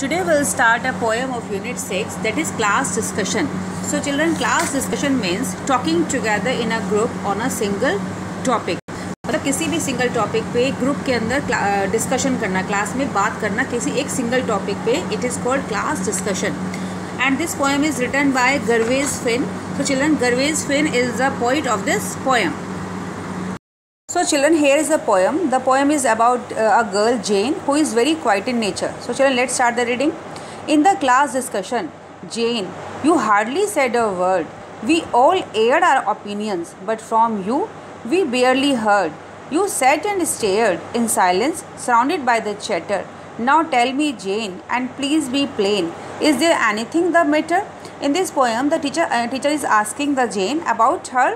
Today we'll start a poem of Unit 6, that is class discussion. So children, class discussion means talking together in a group on a single topic. मतलब किसी भी single topic पे group के अंदर discussion करना, class में बात करना किसी एक सिंगल टॉपिक पे, it is called class discussion. And this poem is written by Gervase Finn. So children, Gervase Finn is the poet of this poem. So children, here is the poem. The poem is about a girl Jane who is very quiet in nature. So children, let's start the reading. In the class discussion, Jane, you hardly said a word. We all aired our opinions, but from you we barely heard. You sat and stared in silence, surrounded by the chatter. Now tell me, Jane, and please be plain. Is there anything the matter? In this poem, the teacher is asking the Jane about her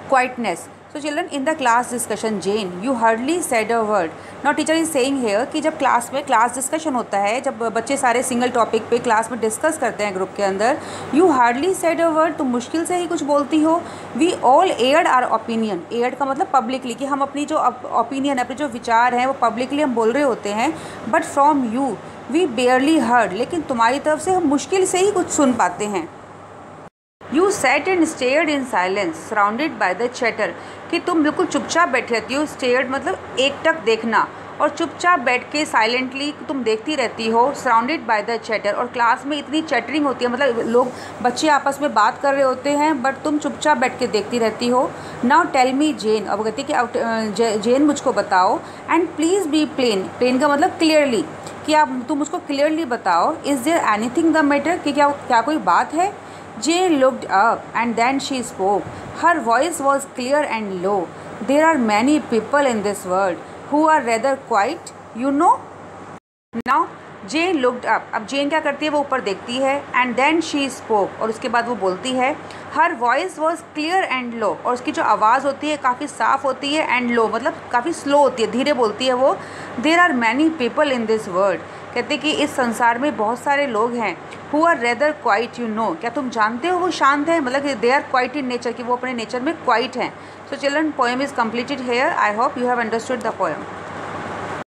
quietness. So children, in the class discussion, Jane, you hardly said a word. Now teacher is saying here कि जब class में class discussion होता है, जब बच्चे सारे single topic पे class में डिस्कस करते हैं ग्रुप के अंदर, you hardly said a word, तुम मुश्किल से ही कुछ बोलती हो. We all aired our opinion. aired का मतलब पब्लिकली, कि हम अपनी जो ओपिनियन, अपने जो विचार हैं वो पब्लिकली हम बोल रहे होते हैं. But from you we barely heard. लेकिन तुम्हारी तरफ से हम मुश्किल से ही कुछ सुन पाते हैं. You sat and stared in silence, surrounded by the chatter. कि तुम बिल्कुल चुपचाप बैठी रहती हो. Stared मतलब एकटक देखना, और चुपचाप बैठ के साइलेंटली तुम देखती रहती हो. Surrounded by the chatter. और क्लास में इतनी चैटरिंग होती है, मतलब लोग बच्चे आपस में बात कर रहे होते हैं, बट तुम चुपचाप बैठ के देखती रहती हो. Now tell me, Jane. अब कहती कि जेन मुझको बताओ. And please be plain. Plain का मतलब क्लियरली, कि तुम मुझको क्लियरली बताओ. Is there anything the matter? कि क्या कोई बात है? Jane looked up and then she spoke. Her voice was clear and low. There are many people in this world who are rather quiet, you know. Now Jane looked up. अब Jane क्या करती है, वो ऊपर देखती है. And then she spoke. और उसके बाद वो बोलती है. Her voice was clear and low. और उसकी जो आवाज़ होती है काफ़ी साफ़ होती है. And low मतलब काफ़ी स्लो होती है, धीरे बोलती है वो. There are many people in this world. कहते कि इस संसार में बहुत सारे लोग हैं. Who are rather quiet, you know. क्या तुम जानते हो वो शांत हैं, मतलब they are quiet in nature, कि वो अपने नेचर में क्वाइट हैं. So children, poem is completed here. I hope you have understood the poem.